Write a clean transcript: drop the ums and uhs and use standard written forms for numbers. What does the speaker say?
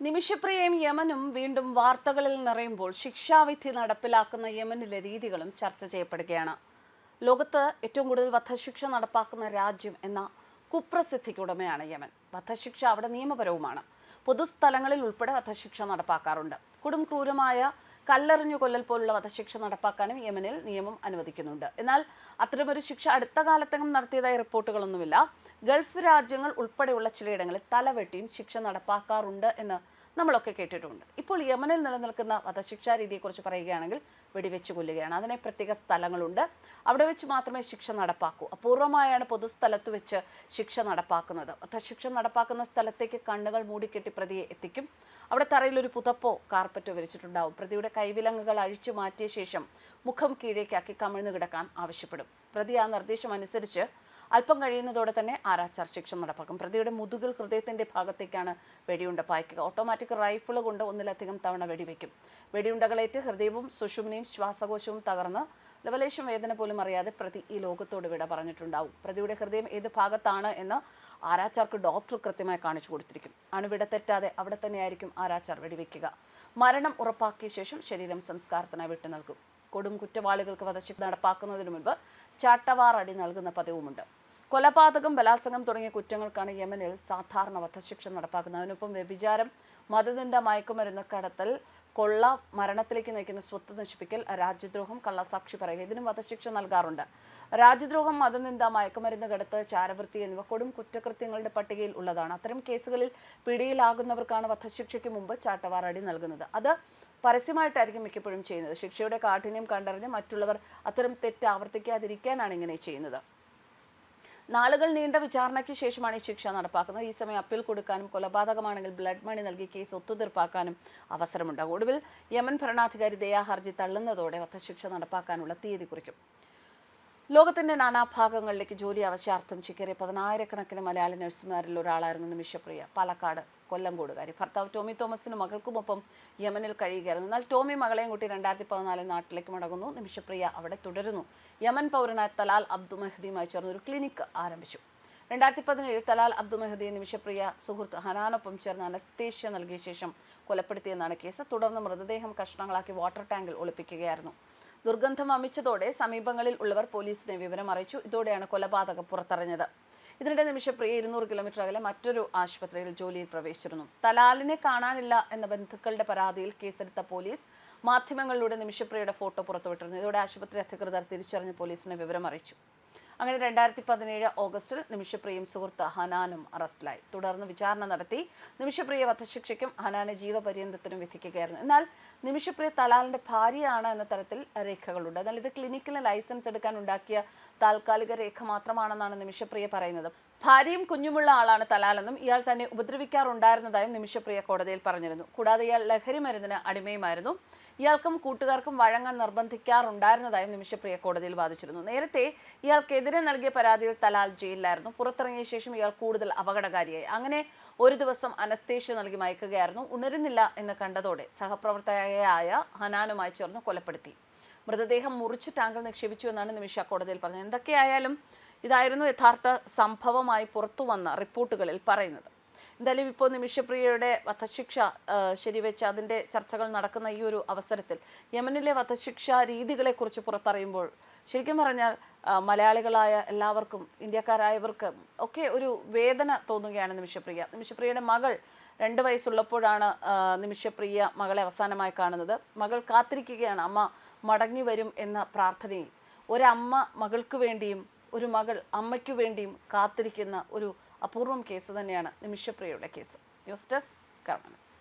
നിമിഷപ്രിയയും യമനും വീണ്ടും വാർത്തകളിൽ നിറയുമ്പോൾ ശിക്ഷാവിധി നടപ്പിലാക്കുന്ന യമനിലെ രീതികളും ചർച്ച ചെയ്യപ്പെടുകയാണ്. ലോകത്ത് ഏറ്റവും കൂടുതൽ വധശിക്ഷ നടപ്പാക്കുന്ന രാജ്യം എന്ന കുപ്രസിദ്ധിക്കുടമയാണ് യമൻ. വധശിക്ഷ അവിടെ നിയമപരവുമാണ്. പൊതുസ്ഥലങ്ങളിൽ ഉൾപ്പെടെ വധശിക്ഷ നടപ്പാക്കാറുണ്ട്. കൊടും ക്രൂരമായ കല്ലെറിഞ്ഞു കൊല്ലൽ പോലുള്ള വധശിക്ഷ നടപ്പാക്കാനും യമനിൽ നിയമം അനുവദിക്കുന്നുണ്ട്. എന്നാൽ അത്തരമൊരു ശിക്ഷ അടുത്ത കാലത്തെങ്ങും നടത്തിയതായി റിപ്പോർട്ടുകളൊന്നുമില്ല. ഗൾഫ് രാജ്യങ്ങൾ ഉൾപ്പെടെയുള്ള ചിലയിടങ്ങളിൽ തലവെട്ടിയും ശിക്ഷ നടപ്പാക്കാറുണ്ട് എന്ന് നമ്മളൊക്കെ കേട്ടിട്ടുണ്ട്. ഇപ്പോൾ യമനിൽ നിലനിൽക്കുന്ന വധശിക്ഷാ രീതിയെക്കുറിച്ച് പറയുകയാണെങ്കിൽ വെടിവെച്ച് കൊല്ലുകയാണ്. അതിനെ പ്രത്യേക സ്ഥലങ്ങളുണ്ട്. അവിടെ വെച്ച് മാത്രമേ ശിക്ഷ നടപ്പാക്കൂ. അപൂർവമായാണ് പൊതുസ്ഥലത്ത് വെച്ച് ശിക്ഷ നടപ്പാക്കുന്നത്. വധശിക്ഷ നടപ്പാക്കുന്ന സ്ഥലത്തേക്ക് കണ്ണുകൾ മൂടിക്കെട്ടി പ്രതിയെ എത്തിക്കും. അവിടെ തറയിൽ ഒരു പുതപ്പോ കാർപ്പറ്റോ വിരിച്ചിട്ടുണ്ടാവും. പ്രതിയുടെ കൈവിലങ്ങുകൾ അഴിച്ചു മാറ്റിയ ശേഷം മുഖം കീഴേക്കാക്കി കമിഴ്ന്നു കിടക്കാൻ ആവശ്യപ്പെടും. പ്രതി ആ നിർദ്ദേശം അനുസരിച്ച് അല്പം കഴിയുന്നതോടെ തന്നെ ആരാച്ചാർ ശിക്ഷ നടപ്പാക്കും. പ്രതിയുടെ മുതുകിൽ ഹൃദയത്തിന്റെ ഭാഗത്തേക്കാണ് വെടിയുണ്ട പായിക്കുക. ഓട്ടോമാറ്റിക് റൈഫിൾ കൊണ്ട് ഒന്നിലധികം തവണ വെടിവെക്കും. വെടിയുണ്ടകളേറ്റ് ഹൃദയവും സുഷുമ്നയും ശ്വാസകോശവും തകർന്ന് ലവലേശം വേദന പോലും അറിയാതെ പ്രതി ഈ ലോകത്തോട് വിട പറഞ്ഞിട്ടുണ്ടാവും. പ്രതിയുടെ ഹൃദയം ഏത് ഭാഗത്താണ് എന്ന് ആരാച്ചാർക്ക് ഡോക്ടർ കൃത്യമായി കാണിച്ചു കൊടുത്തിരിക്കും. അണുവിട തെറ്റാതെ അവിടെ തന്നെയായിരിക്കും ആരാച്ചാർ വെടിവെക്കുക. മരണം ഉറപ്പാക്കിയ ശേഷം ശരീരം സംസ്കാരത്തിനായി വിട്ടു നൽകും. കൊടും കുറ്റവാളികൾക്ക് വധശിക്ഷ നടപ്പാക്കുന്നതിന് മുൻപ് ചാട്ടവാർ അടി നൽകുന്ന പതിവുമുണ്ട്. കൊലപാതകം, ബലാത്സംഗം തുടങ്ങിയ കുറ്റങ്ങൾക്കാണ് യമനിൽ സാധാരണ വധശിക്ഷ നടപ്പാക്കുന്നത്. അതിനൊപ്പം വ്യഭിചാരം, മതനിന്ദ, മയക്കുമരുന്ന് കടത്തൽ, കൊള്ള, മരണത്തിലേക്ക് നയിക്കുന്ന സ്വത്ത് നശിപ്പിക്കൽ, രാജ്യദ്രോഹം, കള്ളസാക്ഷി പറയുക, ഇതിനും വധശിക്ഷ നൽകാറുണ്ട്. രാജ്യദ്രോഹം, മതനിന്ദ, മയക്കുമരുന്ന് കടത്ത്, ചാരവൃത്തി എന്നിവ കൊടും കുറ്റകൃത്യങ്ങളുടെ പട്ടികയിൽ ഉള്ളതാണ്. അത്തരം കേസുകളിൽ പിടിയിലാകുന്നവർക്കാണ് വധശിക്ഷയ്ക്ക് മുമ്പ് ചാട്ടവാർ അടി നൽകുന്നത്. അത് പരസ്യമായിട്ടായിരിക്കും മിക്കപ്പോഴും ചെയ്യുന്നത്. ശിക്ഷയുടെ കാഠിന്യം കണ്ടറിഞ്ഞ് മറ്റുള്ളവർ അത്തരം തെറ്റ് ആവർത്തിക്കാതിരിക്കാനാണ് ഇങ്ങനെ ചെയ്യുന്നത്. നാളുകൾ നീണ്ട വിചാരണയ്ക്ക് ശേഷമാണ് ഈ ശിക്ഷ നടപ്പാക്കുന്നത്. ഈ സമയം അപ്പീൽ കൊടുക്കാനും കൊലപാതകമാണെങ്കിൽ ബ്ലഡ് മണി നൽകി കേസ് ഒത്തുതീർപ്പാക്കാനും അവസരമുണ്ടാകും. ഒടുവിൽ യമൻ ഭരണാധികാരി ദയാ ഹർജി തള്ളുന്നതോടെ വധശിക്ഷ നടപ്പാക്കാനുള്ള തീയതി കുറിക്കും. ലോകത്തിന്റെ നാനാഭാഗങ്ങളിലേക്ക് ജോലി ആവശ്യാർത്ഥം ചിക്കറിയ 10,000-കണക്കിന് മലയാളി നഴ്സുമാരിൽ ഒരാളായിരുന്നു നിമിഷപ്രിയ. പാലക്കാട് കൊല്ലങ്കോടുകാരി. ഭർത്താവ് ടോമി തോമസിനും മകൾക്കുമൊപ്പം യമനിൽ കഴിയുകയായിരുന്നു. എന്നാൽ ടോമി മകളെയും കൂട്ടി 2014 നാട്ടിലേക്ക് മടങ്ങുന്നു. നിമിഷപ്രിയ അവിടെ തുടരുന്നു. യമൻ പൗരനായ തലാൽ അബ്ദു മെഹദിയുമായി ചേർന്ന് ഒരു ക്ലിനിക്ക് ആരംഭിച്ചു. 2017 തലാൽ അബ്ദു മെഹദിയെ നിമിഷപ്രിയ സുഹൃത്ത് ഹനാനൊപ്പം ചേർന്ന് അനസ്തേഷ്യ നൽകിയ ശേഷം കൊലപ്പെടുത്തിയെന്നാണ് കേസ്. തുടർന്ന് മൃതദേഹം കഷ്ണങ്ങളാക്കി വാട്ടർ ടാങ്കിൽ ഒളിപ്പിക്കുകയായിരുന്നു. ദുർഗന്ധം വമിച്ചതോടെ സമീപങ്ങളിൽ ഉള്ളവർ പോലീസിനെ വിവരം അറിയിച്ചു. ഇതോടെയാണ് കൊലപാതകം പുറത്തറിഞ്ഞത്. ഇതിനിടെ നിമിഷപ്രിയ 200 കിലോമീറ്റർ അകലെ മറ്റൊരു ആശുപത്രിയിൽ ജോലിയിൽ പ്രവേശിച്ചിരുന്നു. തലാലിനെ കാണാനില്ല എന്ന ബന്ധുക്കളുടെ പരാതിയിൽ കേസെടുത്ത പോലീസ് മാധ്യമങ്ങളിലൂടെ നിമിഷപ്രിയയുടെ ഫോട്ടോ പുറത്തുവിട്ടിരുന്നു. ഇതോടെ ആശുപത്രി അധികൃതർ തിരിച്ചറിഞ്ഞ് പോലീസിനെ വിവരം അറിയിച്ചു. അങ്ങനെ 2017 ഓഗസ്റ്റിൽ നിമിഷപ്രിയയും സുഹൃത്ത് ഹനാനും അറസ്റ്റിലായി. തുടർന്ന് വിചാരണ നടത്തി നിമിഷപ്രിയ വധശിക്ഷയ്ക്കും ഹനാനെ ജീവപര്യന്തത്തിനും വിധിക്കുകയായിരുന്നു. എന്നാൽ നിമിഷപ്രിയ തലാലിന്റെ ഭാര്യയാണ് എന്ന തരത്തിൽ രേഖകളുണ്ട്. എന്നാൽ ഇത് ക്ലിനിക്കിന് ലൈസൻസ് എടുക്കാൻ ഉണ്ടാക്കിയ താൽക്കാലിക രേഖ മാത്രമാണെന്നാണ് നിമിഷപ്രിയ പറയുന്നത്. ഭാര്യയും കുഞ്ഞുമുള്ള ആളാണ് തലാലെന്നും ഇയാൾ തന്നെ ഉപദ്രവിക്കാറുണ്ടായിരുന്നതായും നിമിഷപ്രിയ കോടതിയിൽ പറഞ്ഞിരുന്നു. കൂടാതെ ഇയാൾ ലഹരി മരുന്നിന് അടിമയുമായിരുന്നു. ഇയാൾക്കും കൂട്ടുകാർക്കും വഴങ്ങാൻ നിർബന്ധിക്കാറുണ്ടായിരുന്നതായും നിമിഷപ്രിയ കോടതിയിൽ വാദിച്ചിരുന്നു. നേരത്തെ ഇയാൾക്കെതിരെ നൽകിയ പരാതിയിൽ തലാൽ ജയിലിലായിരുന്നു. പുറത്തിറങ്ങിയ ശേഷം ഇയാൾ കൂടുതൽ അപകടകാരിയായി. അങ്ങനെ ഒരു ദിവസം അനസ്തേഷ്യ നൽകി മയക്കുകയായിരുന്നു. ഉണരുന്നില്ല എന്ന് കണ്ടതോടെ സഹപ്രവർത്തകയായ ഹനാനുമായി ചേർന്ന് കൊലപ്പെടുത്തി. മൃതദേഹം മുറിച്ച് ടാങ്കിൽ നിക്ഷേപിച്ചു എന്നാണ് നിമിഷ കോടതിയിൽ പറഞ്ഞത്. എന്തൊക്കെയായാലും ഇതായിരുന്നു യഥാർത്ഥ സംഭവമായി പുറത്തു വന്ന റിപ്പോർട്ടുകളിൽ പറയുന്നത്. എന്തായാലും ഇപ്പോൾ നിമിഷപ്രിയയുടെ വധശിക്ഷ ശരിവെച്ച് അതിൻ്റെ ചർച്ചകൾ നടക്കുന്ന ഈ ഒരു അവസരത്തിൽ യമനിലെ വധശിക്ഷ രീതികളെക്കുറിച്ച് പുറത്തറിയുമ്പോൾ ശരിക്കും പറഞ്ഞാൽ മലയാളികളായ എല്ലാവർക്കും, ഇന്ത്യക്കാരായവർക്ക് ഒക്കെ ഒരു വേദന തോന്നുകയാണ്. നിമിഷപ്രിയയുടെ മകൾ 2 വയസ്സുള്ളപ്പോഴാണ് നിമിഷപ്രിയ മകളെ അവസാനമായി കാണുന്നത്. മകൾ കാത്തിരിക്കുകയാണ്, അമ്മ മടങ്ങി വരും എന്ന പ്രാർത്ഥനയിൽ. ഒരമ്മ മകൾക്ക് വേണ്ടിയും ഒരു മകൾ അമ്മയ്ക്കു വേണ്ടിയും കാത്തിരിക്കുന്ന ഒരു അപൂർവം കേസ് തന്നെയാണ് നിമിഷപ്രിയയുടെ കേസ്. ന്യൂസ് ഡെസ്ക് കർമ്മ ന്യൂസ്.